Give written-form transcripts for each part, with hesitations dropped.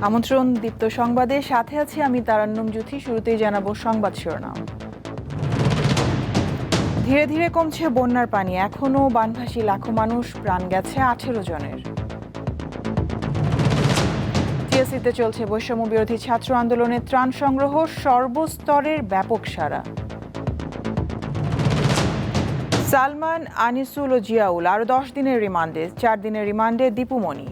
আমন্ত্রণ দীপ্ত সংবাদে, সাথে আছি আমি তারান্নুম জুথি। শুরুতেই জানাবো সংবাদ শিরোনাম। ধীরে ধীরে কমছে বন্যার পানি, এখনও বানভাসী লাখো মানুষ, প্রাণ গেছে 18 জনের। টিএসসিতে চলছে বৈষম্য বিরোধী ছাত্র আন্দোলনের ত্রাণ সংগ্রহ, সর্বস্তরের ব্যাপক সাড়া। সালমান, আনিসুল ও জিয়াউল আরও 10 দিনের রিমান্ডে, 4 দিনের রিমান্ডে দীপুমণি।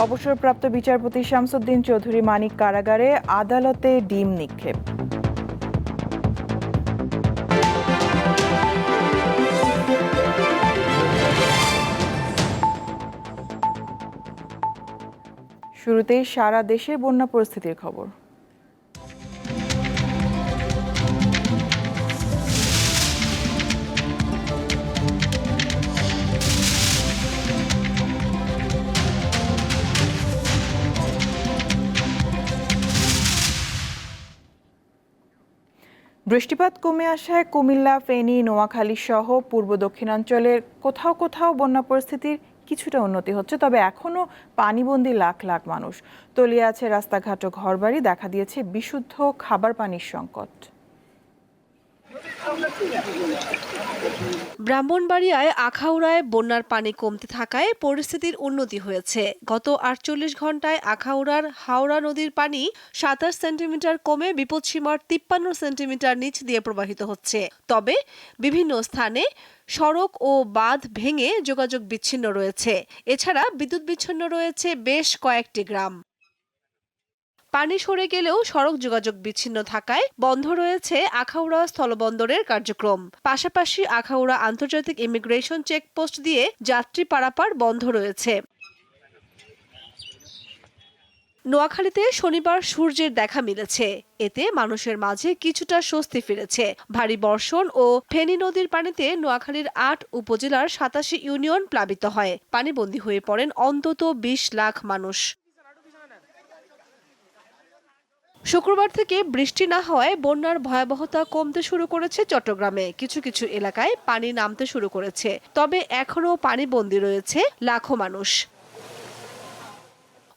অবসরপ্রাপ্ত বিচারপতি শামসুদ্দিন চৌধুরী মানিক কারাগারে, আদালতে ডিম নিক্ষেপ। শুরুতেই সারা দেশের বন্যা পরিস্থিতির খবর। বৃষ্টিপাত কমে আসায় কুমিল্লা, ফেনী, নোয়াখালী সহ পূর্ব দক্ষিণাঞ্চলের কোথাও কোথাও বন্যা পরিস্থিতির কিছুটা উন্নতি হচ্ছে, তবে এখনও পানিবন্দী লাখ লাখ মানুষ। তলিয়ে আছে রাস্তাঘাট ও ঘরবাড়ি, দেখা দিয়েছে বিশুদ্ধ খাবার পানির সংকট। ব্রাহ্মণবাড়িয়ায় আখাউড়ায় বন্যার পানি কমতে থাকায় পরিস্থিতির উন্নতি হয়েছে। গত 48 ঘন্টায় আখাউড়ার হাওড়া নদীর পানি 27 সেন্টিমিটার কমে বিপদসীমার 53 সেন্টিমিটার নিচ দিয়ে প্রবাহিত হচ্ছে। তবে বিভিন্ন স্থানে সড়ক ও বাঁধ ভেঙে যোগাযোগ বিচ্ছিন্ন রয়েছে। এছাড়া বিদ্যুৎ বিচ্ছিন্ন রয়েছে বেশ কয়েকটি গ্রাম। পানি সরে গেলেও সড়ক যোগাযোগ বিচ্ছিন্ন থাকায় বন্ধ রয়েছে আখাউড়া স্থলবন্দরের কার্যক্রম। পাশাপাশি আখাউড়া আন্তর্জাতিক ইমিগ্রেশন চেকপোস্ট দিয়ে যাত্রী পারাপার বন্ধ রয়েছে। নোয়াখালীতে শনিবার সূর্যের দেখা মিলেছে, এতে মানুষের মাঝে কিছুটা স্বস্তি ফিরেছে। ভারী বর্ষণ ও ফেনী নদীর পানিতে নোয়াখালীর 8 উপজেলার 87 ইউনিয়ন প্লাবিত হয়। পানিবন্দী হয়ে পড়েন অন্তত 20 লাখ মানুষ। শুক্রবার থেকে বৃষ্টি না হওয়ায় বন্যার ভয়াবহতা কমতে শুরু করেছে চট্টগ্রামে। কিছু কিছু এলাকায় পানি নামতে শুরু করেছে, তবে এখনও পানিবন্দী রয়েছে লাখো মানুষ।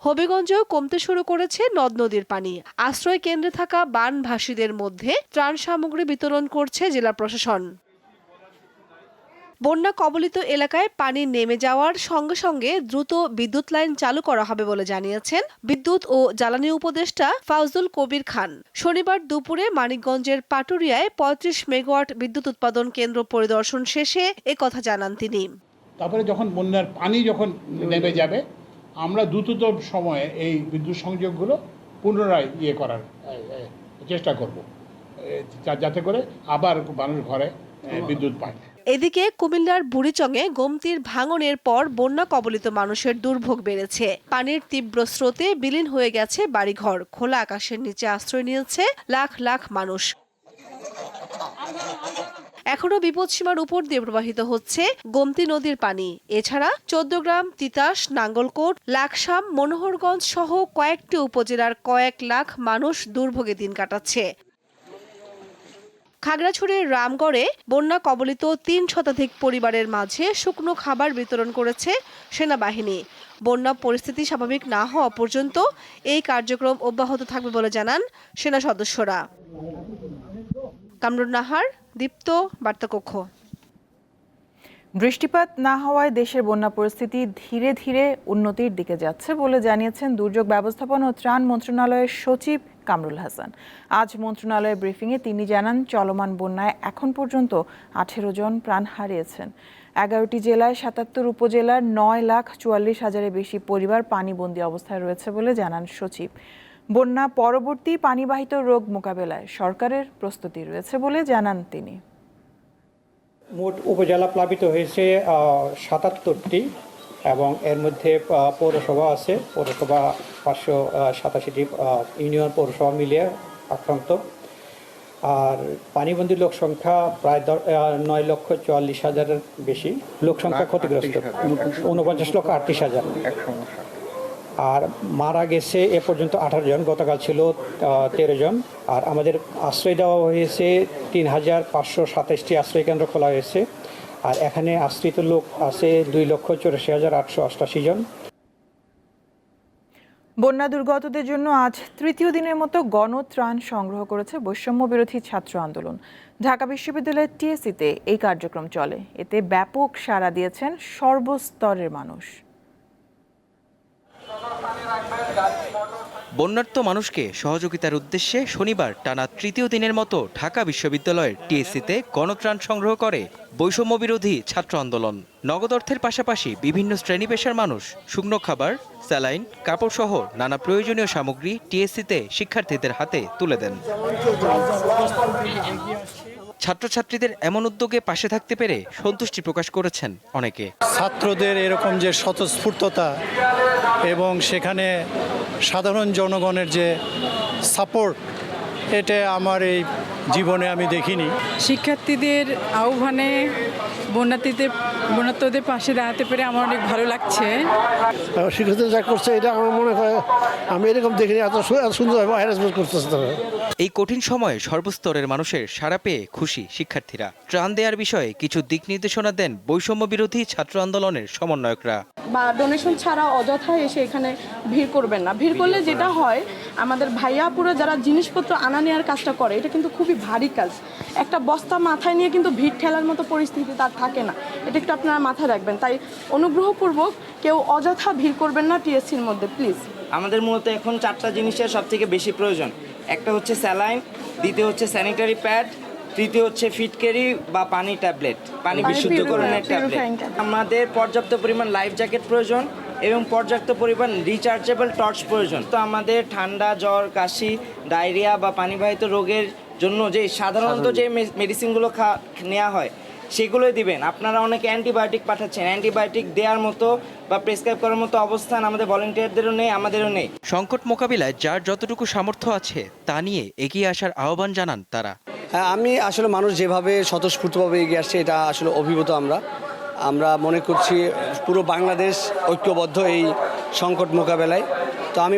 হবিগঞ্জেও কমতে শুরু করেছে নদ নদীর পানি। আশ্রয় কেন্দ্রে থাকা বানভাসীদের মধ্যে ত্রাণ সামগ্রী বিতরণ করছে জেলা প্রশাসন। বন্যা কবলিত এলাকায় পানি নেমে যাওয়ার সঙ্গে সঙ্গে দ্রুত বিদ্যুৎ লাইন চালু করা হবে বলে জানিয়েছেন বিদ্যুৎ ও জ্বালানি উপদেষ্টা ফাউজুল কবির খান। শনিবার দুপুরে মানিকগঞ্জের পাটুরিয়ায় 35 মেগাওয়াট বিদ্যুৎ উৎপাদন কেন্দ্র পরিদর্শন শেষে একথা জানান তিনি। তারপরে যখন বন্যার পানি যখন নেমে যাবে, আমরা দ্রুততম সময়ে এই বিদ্যুৎ সংযোগগুলো পুনরায় করার চেষ্টা করব, যাতে করে আবার মানুষ ঘরে বিদ্যুৎ পায়। এদিকে কুমিল্লার বুড়িচংয়ে গোমতীর ভাঙনের পর বন্যা কবলিত মানুষের দুর্ভোগ বেড়েছে। পানির তীব্র স্রোতে বিলীন হয়ে গেছে বাড়িঘর, খোলা আকাশের নিচে আশ্রয় নিয়েছে লাখ লাখ মানুষ। এখনো বিপদসীমার উপর দিয়ে প্রবাহিত হচ্ছে গোমতী নদীর পানি। এছাড়া 14 গ্রাম, তিতাস, নাঙ্গলকোট, লাকসাম, মনোহরগঞ্জ সহ কয়েকটি উপজেলার কয়েক লাখ মানুষ দুর্ভোগে দিন কাটাচ্ছে। খাগড়াছড়ির রামগড়ে বন্যা কবলিত 3 শতাধিক পরিবারের মাঝে শুকনো খাবার বিতরণ করেছে সেনাবাহিনী। বন্যা পরিস্থিতি স্বাভাবিক না হওয়া পর্যন্ত এই কার্যক্রম অব্যাহত থাকবে বলে জানান সেনা সদস্যরা। কামরুন নাহার, দীপ্ত, বার্তাকক্ষ। বৃষ্টিপাত না হওয়ায় দেশের বন্যা পরিস্থিতি ধীরে ধীরে উন্নতির দিকে যাচ্ছে বলে জানিয়েছেন দুর্যোগ ব্যবস্থাপনা ও ত্রাণ মন্ত্রণালয়ের সচিব কামরুল হাসান। আজ মন্ত্রণালয়ের ব্রিফিংয়ে তিনি জানান, চলমান বন্যায় এখন পর্যন্ত 18 জন প্রাণ হারিয়েছেন। 11টি জেলায় 77 উপজেলার 9,44,000-এর বেশি পরিবার পানিবন্দী অবস্থায় রয়েছে বলে জানান সচিব। বন্যা পরবর্তী পানিবাহিত রোগ মোকাবেলায় সরকারের প্রস্তুতি রয়েছে বলে জানান তিনি। মোট উপজেলা প্লাবিত হয়েছে 77টি এবং এর মধ্যে পৌরসভা আছে, পৌরসভা 587টি ইউনিয়ন পৌরসভা মিলিয়ে আক্রান্ত। আর পানিবন্দী লোক সংখ্যা প্রায় 9,44,000-এর বেশি লোক সংখ্যা ক্ষতিগ্রস্ত, 49,38,000। আর মারা গেছে এ পর্যন্ত 18 জন, গতকাল ছিল 13 জন। আর আমাদের আশ্রয় দেওয়া হয়েছে 3,527টি আশ্রয় কেন্দ্র খোলা হয়েছে। আর এখানে আশ্রিত লোক আছে 2,84,888 জন। বন্যা দুর্গতদের জন্য আজ তৃতীয় দিনের মতো গণত্রাণ সংগ্রহ করেছে বৈষম্য বিরোধী ছাত্র আন্দোলন। ঢাকা বিশ্ববিদ্যালয়ের টিএসসিতে এই কার্যক্রম চলে। এতে ব্যাপক সাড়া দিয়েছেন সর্বস্তরের মানুষ। বন্যার্ত মানুষকে সহযোগিতার উদ্দেশ্যে শনিবার টানা তৃতীয় দিনের মতো ঢাকা বিশ্ববিদ্যালয়ের টিএসসিতে গণত্রাণ সংগ্রহ করে বৈষম্য বিরোধী ছাত্র আন্দোলন। নগদ অর্থের পাশাপাশি বিভিন্ন শ্রেণী পেশার মানুষ শুকনো খাবার, স্যালাইন, কাপড় সহ নানা প্রয়োজনীয় সামগ্রী টিএসসিতে শিক্ষার্থীদের হাতে তুলে দেন। ছাত্রছাত্রীদের এমন উদ্যোগে পাশে থাকতে পেরে সন্তুষ্টি প্রকাশ করেছেন অনেকে। ছাত্রদের এরকম যে স্বতঃস্ফূর্ততা এবং সেখানে সাধারণ জনগণের যে সাপোর্ট, এটা আমার এই জীবনে আমি দেখিনি। শিক্ষার্থীদের আহ্বানে বন্যার্তদের পাশে দাঁড়াতে পেরে আমার অনেক ভালো লাগছে। শিক্ষার্থীরা যা করছে এটা আমার মনে হয় আমি এরকম দেখিনি, এত সুন্দরভাবে হ্যারাসমেন্ট করতেছে তারা। এই কঠিন সময়ে সর্বস্তরের মানুষের সাড়া পেয়ে খুশি শিক্ষার্থীরা। ত্রাণ দেওয়ার বিষয়ে কিছু দিক নির্দেশনা দেন বৈষম্য বিরোধী ছাত্র আন্দোলনের সমন্বয়করা। বা ডোনেশন ছাড়া অযথা এসে এখানে ভিড় করবেন না। ভিড় করলে যেটা হয়, আমাদের ভাইয়াপুরা যারা জিনিসপত্র আনা নেওয়ার কাজটা করে, এটা কিন্তু খুবই ভারী কাজ। একটা বস্তা মাথায় নিয়ে কিন্তু ভিড় ঠেলার মতো পরিস্থিতি তার থাকে না। এটা একটু আপনারা মাথায় রাখবেন। তাই অনুগ্রহপূর্বক কেউ অযথা ভিড় করবেন না টিএসসির মধ্যে, প্লিজ। আমাদের মূলত এখন 4টা জিনিসের সব থেকে বেশি প্রয়োজন। একটা হচ্ছে স্যালাইন, দ্বিতীয় হচ্ছে স্যানিটারি প্যাড, তৃতীয় হচ্ছে ফিটকেরি বা পানি ট্যাবলেট, পানি বিশুদ্ধকরণের ট্যাবলেট। আমাদের পর্যাপ্ত পরিমাণ লাইফ জ্যাকেট প্রয়োজন এবং পর্যাপ্ত পরিমাণ রিচার্জেবল টর্চ প্রয়োজন। তো আমাদের ঠান্ডা, জ্বর, কাশি, ডায়রিয়া বা পানিবাহিত রোগের জন্য যে সাধারণত যে মেডিসিনগুলো নেওয়া হয় সেগুলোই দিবেন। আপনারা অনেকে অ্যান্টিবায়োটিক পাঠাচ্ছেন, অ্যান্টিবায়োটিক দেওয়ার মতো বা প্রেসক্রাইব করার মতো অবস্থান আমাদের ভলেন্টিয়ারদেরও নেই, আমাদেরও নেই। সংকট মোকাবিলায় যার যতটুকু সামর্থ্য আছে তা নিয়ে এগিয়ে আসার আহ্বান জানান তারা। আমি আসলে মানুষ যেভাবে স্বতঃস্ফূর্তভাবে এগিয়ে আসছে, এটা আসলে অভিভূত। আমরা মনে করছি পুরো বাংলাদেশ ঐক্যবদ্ধ এই সংকট মোকাবেলায়। তো আমি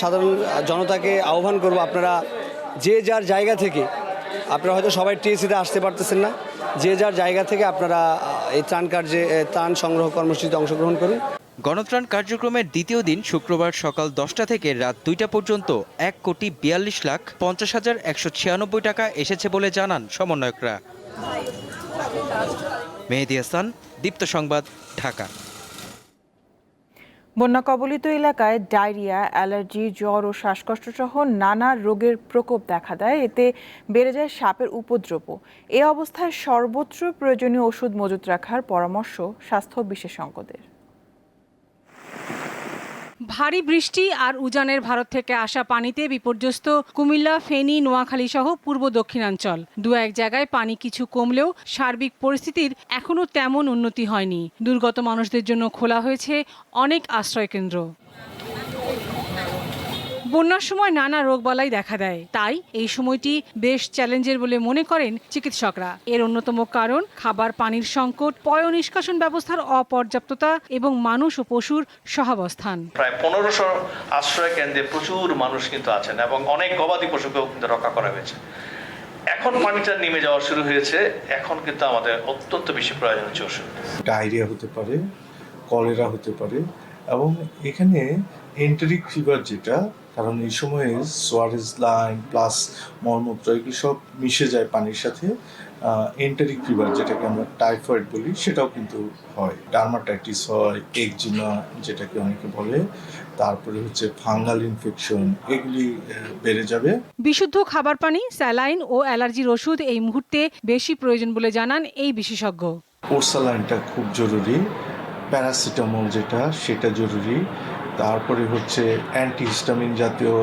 সাধারণ জনতাকে আহ্বান করব, আপনারা যে যার জায়গা থেকে, আপনারা হয়তো সবাই টিএসসিতে আসতে পারতেছেন না, যে যার জায়গা থেকে আপনারা এই ত্রাণ সংগ্রহ কর্মসূচিতে অংশগ্রহণ করুন। গণত্রাণ কার্যক্রমের দ্বিতীয় দিন শুক্রবার সকাল 10টা থেকে রাত 2টা পর্যন্ত 1,42,50,196 টাকা এসেছে বলে জানান সমন্বয়করা। মেহেদী হাসান, দীপ্ত সংবাদ, ঢাকা। বন্যা কবলিত এলাকায় ডায়রিয়া, অ্যালার্জি, জ্বর ও শ্বাসকষ্ট সহ নানা রোগের প্রকোপ দেখা দেয়। এতে বেড়ে যায় সাপের উপদ্রবও। এ অবস্থায় সর্বত্র প্রয়োজনীয় ওষুধ মজুত রাখার পরামর্শ স্বাস্থ্য বিশেষজ্ঞদের। ভারী বৃষ্টি আর উজানের ভারত থেকে আসা পানিতে বিপর্যস্ত কুমিল্লা, ফেনী, নোয়াখালী সহ পূর্ব দক্ষিণাঞ্চল। দু এক জায়গায় পানি কিছু কমলেও সার্বিক পরিস্থিতির এখনও তেমন উন্নতি হয়নি। দুর্গত মানুষদের জন্য খোলা হয়েছে অনেক আশ্রয়কেন্দ্র। বন্যার সময় নানা রোগবালাই দেখা দেয়, তাই এই সময়টি বেশ চ্যালেঞ্জের বলে মনে করেন চিকিৎসকরা। এর অন্যতম কারণ খাবার পানির সংকট, পয় নিষ্কাশন ব্যবস্থার অপর্যাপ্ততা এবং মানুষ ও পশুর সহাবস্থান। প্রায় 1500 আশ্রয় কেন্দ্রে প্রচুর মানুষ কিন্তু আছেন এবং অনেক গবাদি পশুকেও কিন্তু রক্ষা করা হয়েছে। এখন পানিটা নেমে যাওয়া শুরু হয়েছে, এখন কিন্তু আমাদের অত্যন্ত বেশি প্রয়োজন হচ্ছে ওষুধ। ডায়রিয়া হতে পারে, কলেরা হতে পারে এবং এখানে এন্টেরিক ফিভার, যেটা কারণ এই সময়ে সোয়ারেজ লাইন প্লাস মলমূত্র এগুলি সব মিশে যায় পানির সাথে। এন্টেরিক ফিভার, যেটাকে আমরা টাইফয়েড বলি, সেটাও কিন্তু হয়। ডার্মাটাইটিস হয়, একজিমা যেটাকে অনেকে বলে, তারপরে হচ্ছে ফাঙ্গাল ইনফেকশন, এগুলি বেড়ে যাবে। বিশুদ্ধ খাবার পানি, স্যালাইন ও অ্যালার্জির ওষুধ এই মুহূর্তে বেশি প্রয়োজন বলে জানান এই বিশেষজ্ঞ। ওরসালাইনটা খুব জরুরি, প্যারাসিটামল সেটা জরুরি, তারপরে হচ্ছে অ্যান্টিহিস্টামিন জাতীয়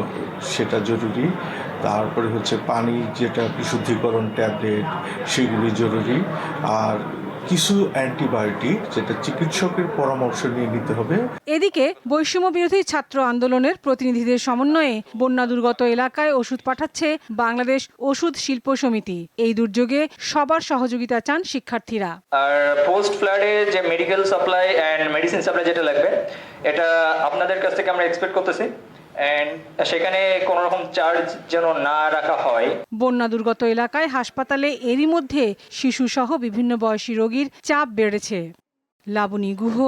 সেটা জরুরি, তারপরে হচ্ছে পানি যেটা বিশুদ্ধিকরণ ট্যাবলেট সেগুলি জরুরি, আর কিছু অ্যান্টিবায়োটিক যেটা চিকিৎসকের পরামর্শ নিয়ে নিতে হবে। এদিকে বৈষম্য বিরোধী ছাত্র আন্দোলনের প্রতিনিধিদের সমন্বয়ে বন্যা দুর্গত এলাকায় ওষুধ পাঠাচ্ছে বাংলাদেশ ওষুধ শিল্প সমিতি। এই দুর্যোগে সবার সহযোগিতা চান শিক্ষার্থীরা। আর পোস্ট ফ্লাডে যে medical supply and medicine supply যেটা লাগবে, এটা আপনাদের কাছ থেকে আমরা এক্সপেক্ট করতেছি। সেখানে কোনো রকম চার্জ যেন না রাখা হয়। বন্যা দুর্গত এলাকায় হাসপাতালে এরই মধ্যে শিশু সহ বিভিন্ন বয়সী রোগীর চাপ বেড়েছে। লাবণী গুহ,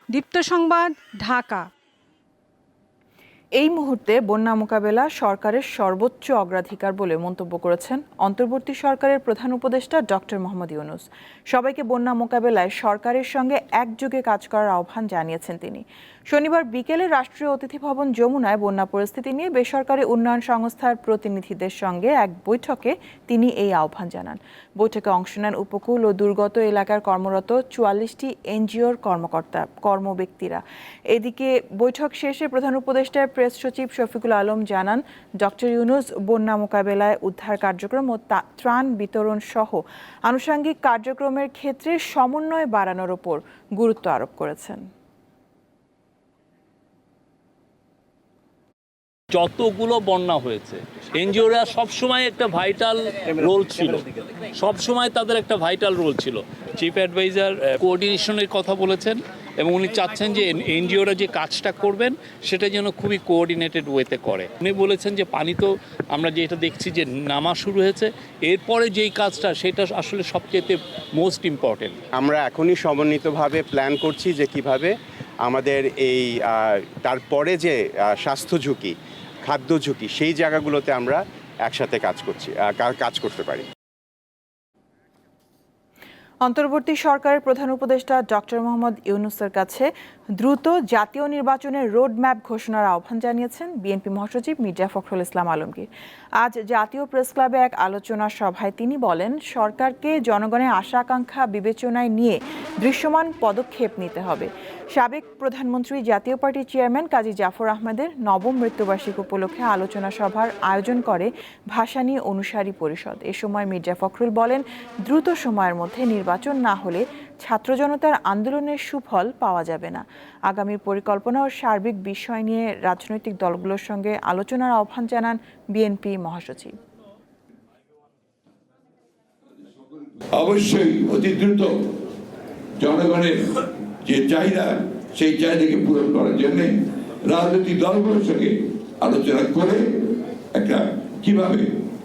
দীপ্ত সংবাদ, ঢাকা। এই মুহূর্তে বন্যা মোকাবেলা সরকারের সর্বোচ্চ অগ্রাধিকার বলে মন্তব্য করেছেন অন্তর্বর্তী সরকারের প্রধান উপদেষ্টা ডক্টর মোহাম্মদ ইউনূস। সবাইকে বন্যা মোকাবেলায় সরকারের সঙ্গে একযোগে কাজ করার আহ্বান জানিয়েছেন তিনি। শনিবার বিকেলে রাষ্ট্রীয় অতিথি ভবন যমুনায় বন্যা পরিস্থিতি নিয়ে বেসরকারি উন্নয়ন সংস্থার প্রতিনিধিদের সঙ্গে এক বৈঠকে তিনি এই আহ্বান জানান। বৈঠকে অংশ নেন উপকূল ও দুর্গত এলাকার কর্মরত ৪৪টি এনজিওর কর্মব্যক্তিরা। এদিকে বৈঠক শেষে প্রধান উপদেষ্টার প্রেস সচিব শফিকুল আলম জানান, ডক্টর ইউনূস বন্যা মোকাবেলায় উদ্ধার কার্যক্রম ও ত্রাণ বিতরণ সহ আনুষঙ্গিক কার্যক্রমের ক্ষেত্রে সমন্বয় বাড়ানোর ওপর গুরুত্ব আরোপ করেছেন। যতগুলো বন্যা হয়েছে এনজিওরা সবসময় একটা ভাইটাল রোল ছিল, সবসময় তাদের একটা ভাইটাল রোল ছিল। চিফ অ্যাডভাইজার কোঅর্ডিনেশনের কথা বলেছেন এবং উনি চাচ্ছেন যে এনজিওরা যে কাজটা করবেন সেটা যেন খুবই কোঅর্ডিনেটেড ওয়েতে করে। উনি বলেছেন যে পানি তো আমরা যেটা দেখছি যে নামা শুরু হয়েছে, এরপরে যেই কাজটা সেটা আসলে সবচেয়ে মোস্ট ইম্পর্টেন্ট। আমরা এখনই সমন্বিতভাবে প্ল্যান করছি যে কিভাবে আমাদের এই তারপরে যে স্বাস্থ্য ঝুঁকি, খাদ্য ঝুঁকি, সেই জায়গাগুলোতে আমরা একসাথে কাজ করতে পারি। অন্তর্বর্তী সরকারের প্রধান উপদেষ্টা ডক্টর মোহাম্মদ ইউনূসের কাছে দ্রুত জাতীয় নির্বাচনের রোডম্যাপ ঘোষণার আহ্বান জানিয়েছেন বিএনপি মহাসচিব মির্জা ফখরুল ইসলাম আলমগীর। আজ জাতীয় প্রেস ক্লাবে এক আলোচনা সভায় তিনি বলেন, সরকারকে জনগণের আশা আকাঙ্ক্ষা বিবেচনায় নিয়ে দৃশ্যমান পদক্ষেপ নিতে হবে। সাবেক প্রধানমন্ত্রী জাতীয় পার্টির চেয়ারম্যান কাজী জাফর আহমেদের নবম মৃত্যুবার্ষিকী উপলক্ষে আলোচনা সভার আয়োজন করে ভাসানী অনুসারী পরিষদ। এ সময় মির্জা ফখরুল বলেন, দ্রুত সময়ের মধ্যে নির্বাচন না হলে ছাত্র জনতার আন্দোলনের সুফল পাওয়া যাবে না। আগামীর পরিকল্পনা ও সার্বিক বিষয় নিয়ে রাজনৈতিক দলগুলোর সঙ্গে আলোচনার আহ্বান জানান বিএনপি মহাসচিব। অবশ্যই অতি দ্রুত জনগণের যে চাহিদা, সেই চাহিদাকে পূরণ করার জন্য রাজনৈতিক দলগুলোর সঙ্গে আলোচনা করে কিভাবে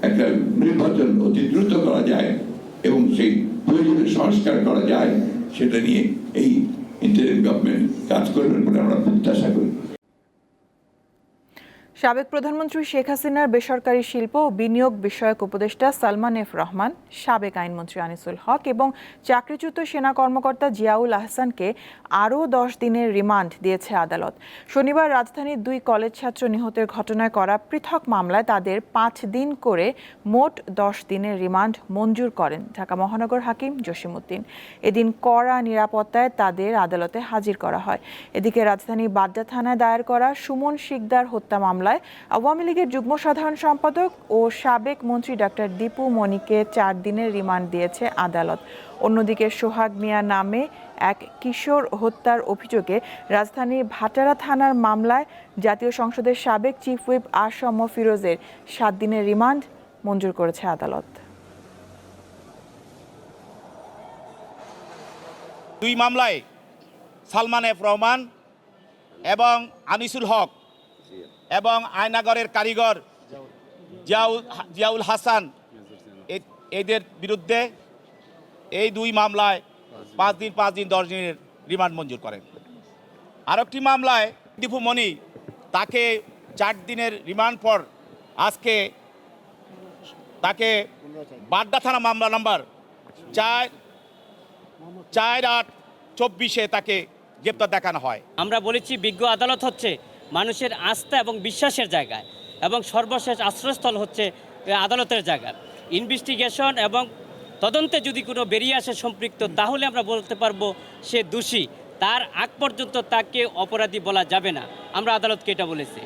একটা নির্বাচন অতি দ্রুত করা যায় এবং সেই প্রয়োজনীয় সংস্কার করা যায় সেটা নিয়ে এই ইন্টারিম গভর্নমেন্ট কাজ করবেন বলে আমরা প্রত্যাশা করি। সাবেক প্রধানমন্ত্রী শেখ হাসিনার বেসরকারি শিল্প ও বিনিয়োগ বিষয়ক উপদেষ্টা সালমান এফ রহমান, সাবেক আইনমন্ত্রী আনিসুল হক এবং চাকরিচ্যুত সেনা কর্মকর্তা জিয়াউল আহসানকে আরও 10 দিনের রিমান্ড দিয়েছে আদালত। শনিবার রাজধানীর 2 কলেজ ছাত্র নিহতের ঘটনায় করা পৃথক মামলায় তাদের 5 দিন করে মোট 10 দিনের রিমান্ড মঞ্জুর করেন ঢাকা মহানগর হাকিম জসিমউদ্দিন। এদিন কড়া নিরাপত্তায় তাদের আদালতে হাজির করা হয়। এদিকে রাজধানী বাড্ডা থানায় দায়ের করা সুমন শিকদার হত্যা মামলায় আওয়ামী লীগের যুগ্ম সাধারণ সম্পাদক ও সাবেক মন্ত্রী ডক্টর দীপু মনিকে 4 দিনের রিমান্ড দিয়েছে আদালত। অন্যদিকে সোহাগ মিয়া নামে এক কিশোর হত্যার অভিযোগে রাজধানীর ভাটারা থানার মামলায় জাতীয় সংসদের সাবেক চিফ হুইপ আসম ফিরোজের 7 দিনের রিমান্ড মঞ্জুর করেছে আদালত। 2 মামলায় সালমান এফ রহমান এবং আনিসুল হক এবং আয়নাগরের কারিগর জিয়াউল হাসান এদের বিরুদ্ধে এই 2 মামলায় 5 দিন 10 দিনের রিমান্ড মঞ্জুর করেন। আরেকটি মামলায় দীপু মনি, তাকে 4 দিনের রিমান্ড পর আজকে তাকে বাড্ডা থানা মামলা নাম্বার 4/8/24 তাকে গ্রেপ্তার দেখানো হয়। আমরা বলেছি বিজ্ঞ আদালত হচ্ছে মানুষের আস্থা এবং বিশ্বাসের জায়গায় এবং সর্বশেষ আশ্রয়স্থল হচ্ছে আদালতের জায়গা। ইনভেস্টিগেশন এবং তদন্তে যদি কোনো বেরিয়ে আসে সম্পৃক্ত, তাহলে আমরা বলতে পারবো সে দোষী। তার আগ পর্যন্ত তাকে অপরাধী বলা যাবে না। আমরা আদালতকে এটা বলেছি।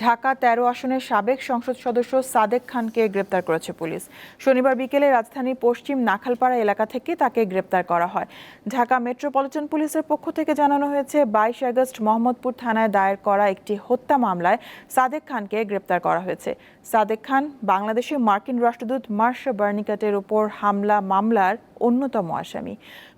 ঢাকা 13 আসনের সাবেক সংসদ সদস্য সাদেক খানকে গ্রেপ্তার করেছে পুলিশ। শনিবার বিকেলে রাজধানীর পশ্চিম নাখালপাড়া এলাকা থেকে তাকে গ্রেপ্তার করা হয়। ঢাকা মেট্রোপলিটন পুলিশের পক্ষ থেকে জানানো হয়েছে, 22 আগস্ট মোহাম্মদপুর থানায় দায়ের করা একটি হত্যা মামলায় সাদেক খানকে গ্রেপ্তার করা হয়েছে। সাদেক খান বাংলাদেশে মার্কিন রাষ্ট্রদূত মার্শা বার্নিকাটের উপর হামলা মামলার অন্যতম আসামি।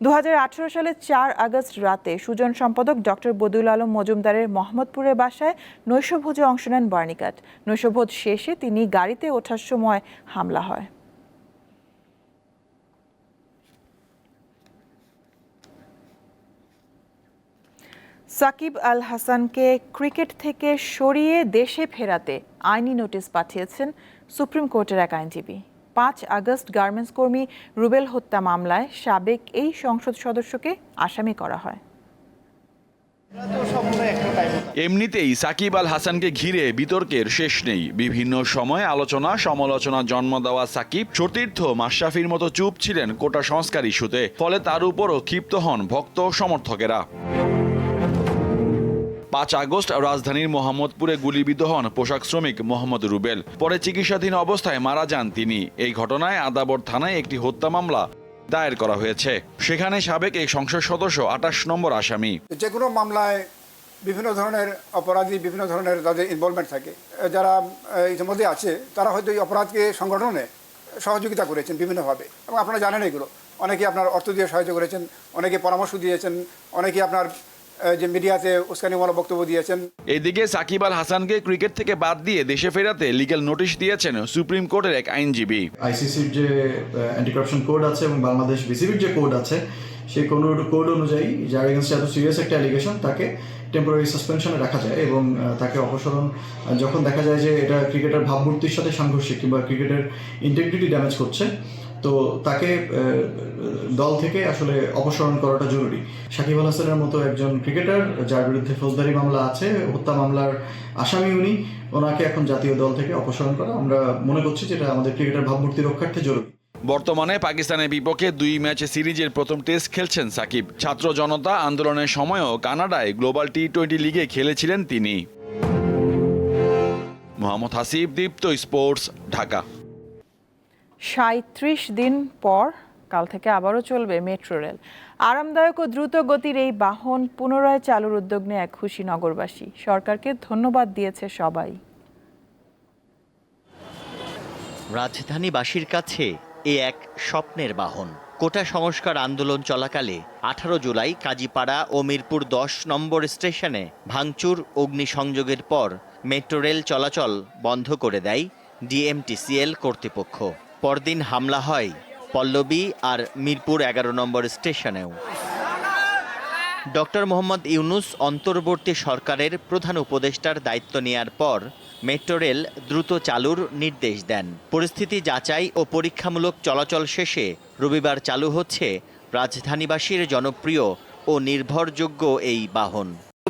2018 সালের 4 আগস্ট রাতে সুজন সম্পাদক ডক্টর বদিউল আলম মজুমদারের মোহাম্মদপুরের বাসায় নৈশভোজে অংশ নেন বার্নিকাট। নৈশভোজ শেষে তিনি গাড়িতে ওঠার সময় হামলা হয়। সাকিব আল হাসানকে ক্রিকেট থেকে সরিয়ে দেশে ফেরাতে আইনি নোটিশ পাঠিয়েছেন সুপ্রিম কোর্টের এক আইনজীবী। 5 আগস্ট গার্মেন্টস কর্মী রুবেল হত্যা মামলায় সাবেক এই সংসদ সদস্যকে আসামি করা হয়। এমনিতেই সাকিব আল হাসানকে ঘিরে বিতর্কের শেষ নেই। বিভিন্ন সময় আলোচনা সমালোচনা জন্ম দেওয়া সাকিব সতীর্থ মাশরাফির মতো চুপ ছিলেন কোটা সংস্কার ইস্যুতে, ফলে তার উপরও ক্ষিপ্ত হন ভক্ত সমর্থকেরা। 5 আগস্ট রাজধানীর মোহাম্মদপুরে গুলিবিদ্ধ হন পোশাক শ্রমিক মোহাম্মদ রুবেল। পরে চিকিৎসাধীন অবস্থায় মারা যান তিনি। এই ঘটনায় আদাবর থানায় একটি হত্যা মামলা দায়ের করা হয়েছে। সেখানে সাবেক এই সংসদ সদস্য 28 নম্বর আসামি। যে কোনো মামলায় বিভিন্ন ধরনের অপরাধী, বিভিন্ন ধরনের তাদের ইনভলভমেন্ট থাকে। যারা ইতিমধ্যে আছে তারা হয়তো এই অপরাধকে সংগঠনে সহযোগিতা করেছেন বিভিন্নভাবে, এবং আপনারা জানেন এগুলো। অনেকে আপনার অর্থ দিয়ে সাহায্য করেছেন, অনেকে পরামর্শ দিয়েছেন, অনেকে আপনার যে মিডিয়াতে উস্কানিমূলক বক্তব্য দিয়েছেন। এদিকে সাকিব আল হাসানকে ক্রিকেট থেকে বাদ দিয়ে দেশে ফেরাতে লিগ্যাল নোটিশ দিয়েছেন সুপ্রিম কোর্টের এক আইনজীবী। আইসিসির যে অ্যান্টি কারাপশন কোড আছে এবং বাংলাদেশ বিসিবির যে কোড আছে, সেই কোড অনুযায়ী যার এগেইনস্টে এত সিরিয়াস একটা অ্যালিগেশন, তাকে টেম্পোরারি সাসপেনশনে রাখা যায় এবং তাকে অপসারণ যখন দেখা যায় যে এটা ক্রিকেটের ভাবমূর্তির সাথে সাংঘর্ষিক কিংবা ক্রিকেটের ইন্টিগ্রিটি ড্যামেজ করছে, তো তাকে দল থেকে আসলে অপসারণ করাটা জরুরি। সাকিব আল হাসানের মতো একজন ক্রিকেটার যার বিরুদ্ধে ফৌজদারি মামলা আছে, হত্যা মামলার আসামি উনি, ওনাকে এখন জাতীয় দল থেকে অপসারণ করা আমরা মনে করছি যেটা আমাদের ক্রিকেটের ভাবমূর্তি রক্ষার্থে জরুরি। বর্তমানে পাকিস্তানের বিপক্ষে 2 ম্যাচে সিরিজের প্রথম টেস্ট খেলছেন সাকিব। ছাত্র জনতা আন্দোলনের সময়ও কানাডায় গ্লোবাল টি20 লিগে খেলেছিলেন তিনি। মোহাম্মদ হাসিব, দীপ্ত স্পোর্টস, ঢাকা। 37 দিন পর কাল থেকে আবারও চলবে মেট্রো রেল। আরামদায়ক ও দ্রুত গতির এই বাহন পুনরায় চালুর উদ্যোগ নিয়ে এক খুশি নগরবাসী। সরকারকে ধন্যবাদ দিয়েছে সবাই। রাজধানীবাসীর কাছে এ এক স্বপ্নের বাহন। কোটা সংস্কার আন্দোলন চলাকালে 18 জুলাই কাজীপাড়া ও মিরপুর 10 নম্বর স্টেশনে ভাঙচুর, অগ্নিসংযোগের পর মেট্রো রেল চলাচল বন্ধ করে দেয় ডিএমটিসিএল কর্তৃপক্ষ। পরদিন হামলা হয় পল্লবী আর মিরপুর 11 নম্বর স্টেশনেও। ডক্টর মোহাম্মদ ইউনুস অন্তর্বর্তী সরকারের প্রধান উপদেষ্টার দায়িত্ব নেয়ার পর মেট্রো রেল দ্রুত চালুর নির্দেশ দেন। পরিস্থিতি যাচাই ও পরীক্ষামূলক চলাচল শেষে রবিবার চালু হচ্ছে রাজধানীবাসীর জনপ্রিয় ও নির্ভরযোগ্য এই বাহন।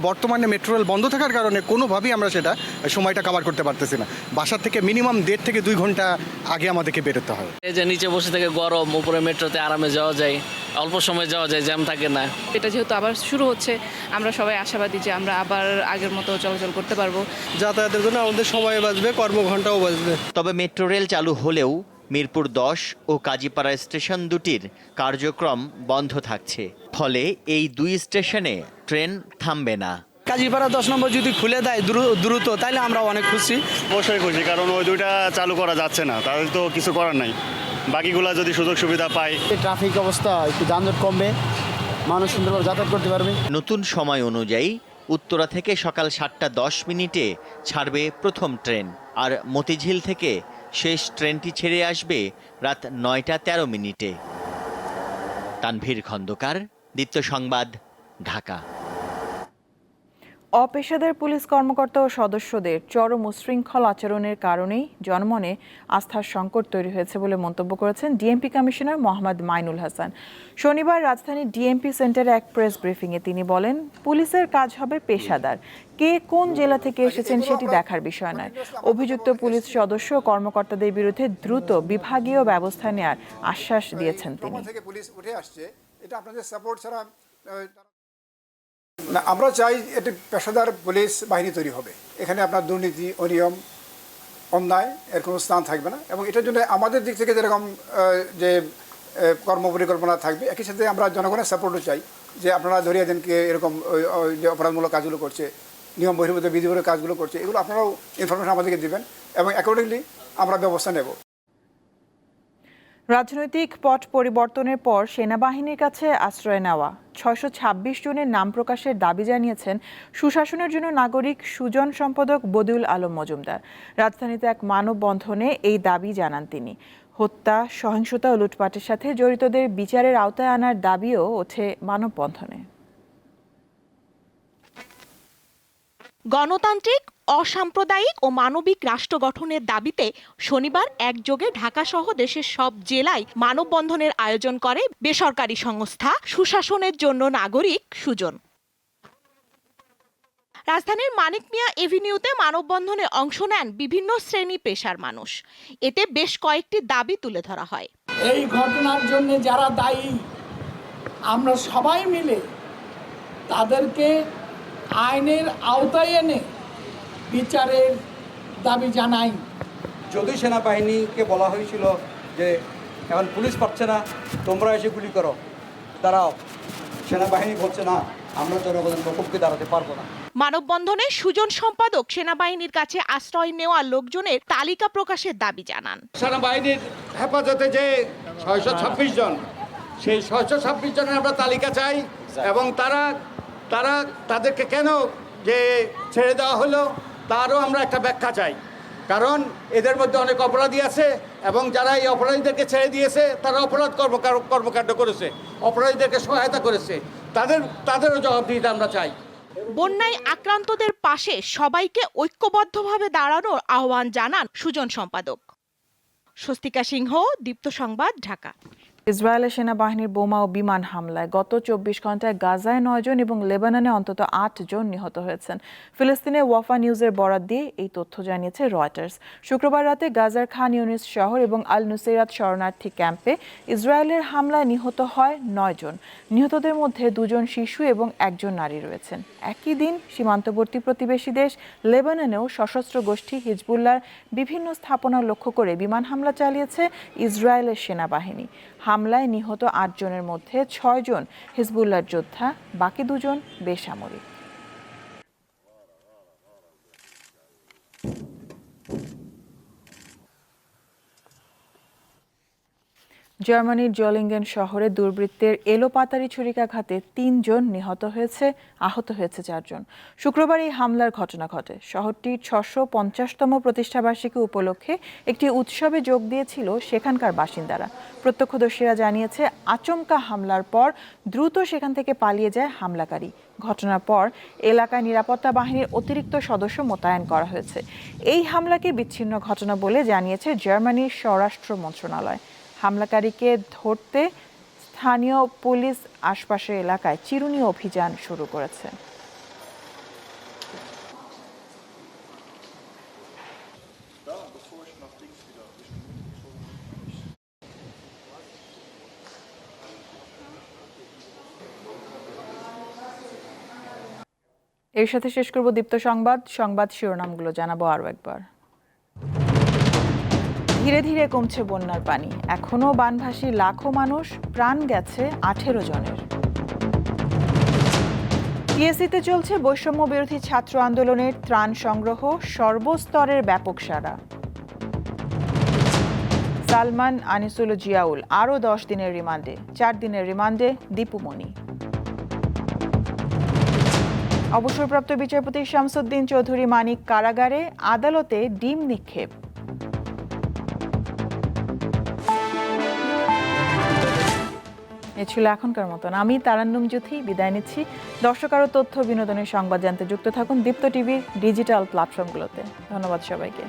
বর্তমানে মেট্রো রেল বন্ধ থাকার কারণে কোনোভাবেই আমরা সেটা সময়টা কভার করতে পারতেছি না। বাসার থেকে মিনিমাম 1.5 থেকে 2 ঘন্টা আগে আমাদেরকে বেরোতে হয়। এই যে নিচে বসে থেকে গরম, উপরে মেট্রোতে আরামে যাওয়া যায়, অল্প সময় যাওয়া যায়, জ্যাম থাকে না। এটা যেহেতু আবার শুরু হচ্ছে, আমরা সবাই আশাবাদী যে আমরা আবার আগের মতো চলাচল করতে পারবো। যাতায়াতের জন্য আমাদের সময় বাঁচবে, কর্মঘণ্টাও বাঁচবে। তবে মেট্রো রেল চালু হলেও মিরপুর 10 ও কাজীপাড়া স্টেশন দুটির কার্যক্রম বন্ধ থাকছে। ফলে এই 2 স্টেশনে ট্রেন থামবে না। কাজীপাড়া 10 নম্বর যদি খুলে দেয় দ্রুত, তাহলে আমরা অনেক খুশি। অবশ্যই খুশি, কারণ ওই 2টা চালু করা যাচ্ছে না, তাদের তো কিছু করার নাই। বাকিগুলা যদি সুযোগ সুবিধা পায়, ট্রাফিক অবস্থা একটু যানজট কমবে, মানুষ সুন্দরভাবে যাতায়াত করতে পারবে। নতুন সময় অনুযায়ী উত্তরা থেকে সকাল 7:10 ছাড়বে প্রথম ট্রেন, আর মতিঝিল থেকে শেষ ট্রেনটি ছেড়ে আসবে রাত 9:13। তানভীর খন্দকার, দীপ্ত সংবাদ, ঢাকা। অপেশাদার পুলিশ কর্মকর্তা ও সদস্যদের চরম উচ্ছৃঙ্খল আচরণের কারণেই জনমনে আস্থার সংকট তৈরি হয়েছে বলে মন্তব্য করেছেন ডিএমপি কমিশনার মোহাম্মদ মাইনুল হাসান। শনিবার রাজধানীর ডিএমপি সেন্টারে এক প্রেস ব্রিফিংয়ে তিনি বলেন, পুলিশের কাজ হবে পেশাদার, কে কোন জেলা থেকে এসেছেন সেটি দেখার বিষয় নয়। অভিযুক্ত পুলিশ সদস্য ও কর্মকর্তাদের বিরুদ্ধে দ্রুত বিভাগীয় ব্যবস্থা নেওয়ার আশ্বাস দিয়েছেন তিনি। না, আমরা চাই এটি পেশাদার পুলিশ বাহিনী তৈরি হবে। এখানে আপনার দুর্নীতি, অনিয়ম, অন্যায় এর কোনো স্থান থাকবে না, এবং এটার জন্য আমাদের দিক থেকে যেরকম যে কর্মপরিকল্পনা থাকবে, একই সাথে আমরা জনগণের সাপোর্টও চাই যে আপনারা ধরিয়ে দেন কে এরকম যে অপরাধমূলক কাজগুলো করছে, নিয়ম বহির্ভূত বিধিবহির্ভূত কাজগুলো করছে, এগুলো আপনারাও ইনফরমেশন আমাদেরকে দেবেন এবং অ্যাকর্ডিংলি আমরা ব্যবস্থা নেব। রাজনৈতিক পট পরিবর্তনের পর সেনাবাহিনীর কাছে আশ্রয় নেওয়া 626 জনের নাম প্রকাশের দাবি জানিয়েছেন সুশাসনের জন্য নাগরিক সুজন সম্পাদক বদিউল আলম মজুমদার। রাজধানীতে এক মানববন্ধনে এই দাবি জানান তিনি। হত্যা, সহিংসতা ও লুটপাটের সাথে জড়িতদের বিচারের আওতায় আনার দাবিও ওঠে মানববন্ধনে। গণতান্ত্রিক, অসাম্প্রদায়িক ও মানবিক রাষ্ট্র গঠনের দাবিতে শনিবার একযোগে ঢাকাসহ দেশের সব জেলায় মানববন্ধনের আয়োজন করে বেসরকারি সংস্থা সুশাসনের জন্য নাগরিক সুজন। রাজধানীর মানিক মিয়া এভিনিউতে মানববন্ধনে অংশ নেন বিভিন্ন শ্রেণী পেশার মানুষ। এতে বেশ কয়েকটি দাবি তুলে ধরা হয়। এই ঘটনার জন্য যারা দায়ী আমরা সবাই মিলে তাদেরকে আইনের আওতায় এনে বিচারের দাবি জানাই। যদি সেনাবাহিনীকে বলা হয়েছিল যে এখন পুলিশ পাচ্ছে না, তোমরা এসে গুলি করো, দাঁড়াও, সেনাবাহিনী বলছে না, আমরা জনগণের মুখোমুখি দাঁড়াতে পারবো না। মানববন্ধনে সুজন সম্পাদক সেনাবাহিনীর কাছে আশ্রয় নেওয়া লোকজনের তালিকা প্রকাশের দাবি জানান। সেনাবাহিনীর হেফাজতে যে 626 জন, সেই 626 জনের আমরা তালিকা চাই এবং তাদেরকে কেন যে ছেড়ে দেওয়া হলো তারও আমরা একটা ব্যাখ্যা চাই। কারণ এদের মধ্যে অনেক অপরাধী আছে এবং যারা এই অপরাধীদেরকে ছেড়ে দিয়েছে তারা অপরাধ কর্মকাণ্ড করেছে, অপরাধীদেরকে সহায়তা করেছে, তাদেরও জবাবদিহিতা আমরা চাই। বন্যায় আক্রান্তদের পাশে সবাইকে ঐক্যবদ্ধভাবে দাঁড়ানোর আহ্বান জানান সুজন সম্পাদক। স্বস্তিকা সিংহ, দীপ্ত সংবাদ, ঢাকা। ইসরায়েলের সেনাবাহিনীর বোমা ও বিমান হামলায় গত 24 ঘন্টায় গাজায় 9 জন এবং লেবাননে অন্তত 8 জন নিহত হয়েছেন। ফিলিস্তিনের ওয়াফা নিউজের বরাত দিয়ে এই তথ্য জানিয়েছে রয়টার্স। শুক্রবার রাতে গাজার খান ইউনিস শহর এবং আল নুসেরাত শরণার্থী ক্যাম্পে ইসরায়েলের হামলায় নিহত হয় 9 জন। নিহতদের মধ্যে 2 জন শিশু এবং 1 জন নারী রয়েছেন। একই দিন সীমান্তবর্তী প্রতিবেশী দেশ লেবাননেও সশস্ত্র গোষ্ঠী হিজবুল্লাহর বিভিন্ন স্থাপনা লক্ষ্য করে বিমান হামলা চালিয়েছে ইসরায়েলের সেনাবাহিনী। হামলায় নিহত 8 জনের মধ্যে 6 জন হিজবুল্লাহর যোদ্ধা, বাকি 2 জন বেসামরিক। জার্মানির জলিঙ্গেন শহরে দুর্বৃত্তের এলোপাতাড়ি ছুরিকাঘাতে 3 জন নিহত হয়েছে, আহত হয়েছে 4 জন। শুক্রবার এই হামলার ঘটনা ঘটে। শহরটির 650তম প্রতিষ্ঠাবার্ষিকী উপলক্ষে একটি উৎসবে যোগ দিয়েছিল সেখানকার বাসিন্দারা। প্রত্যক্ষদর্শীরা জানিয়েছে আচমকা হামলার পর দ্রুত সেখান থেকে পালিয়ে যায় হামলাকারী। ঘটনার পর এলাকায় নিরাপত্তা বাহিনীর অতিরিক্ত সদস্য মোতায়েন করা হয়েছে। এই হামলাকে বিচ্ছিন্ন ঘটনা বলে জানিয়েছে জার্মানির স্বরাষ্ট্র মন্ত্রণালয়। হামলাকারীকে ধরতে স্থানীয় পুলিশ আশপাশের এলাকায় চিরুনি অভিযান শুরু করেছে। এর সাথে শেষ করব দীপ্ত সংবাদ শিরোনামগুলো জানাবো আরও একবার। ধীরে ধীরে কমছে বন্যার পানি, এখনো বানভাসী লাখো মানুষ, প্রাণ গেছে 18 জনের। টিএসসিতে চলছে বৈষম্য বিরোধী ছাত্র আন্দোলনের ত্রাণ সংগ্রহ, সর্বস্তরের ব্যাপক সাড়া। সালমান, আনিসুল, জিয়াউল আরও 10 দিনের রিমান্ডে, 4 দিনের রিমান্ডে দীপুমণি। অবসরপ্রাপ্ত বিচারপতি শামসুদ্দিন চৌধুরী মানিক কারাগারে, আদালতে ডিম নিক্ষেপ। এ ছিল এখনকার মতন। আমি তারান্নুম জ্যোতি বিদায় নিচ্ছি। দর্শক আরও তথ্য বিনোদনের সংবাদ জানতে যুক্ত থাকুন দীপ্ত টিভির ডিজিটাল প্ল্যাটফর্মগুলোতে। ধন্যবাদ সবাইকে।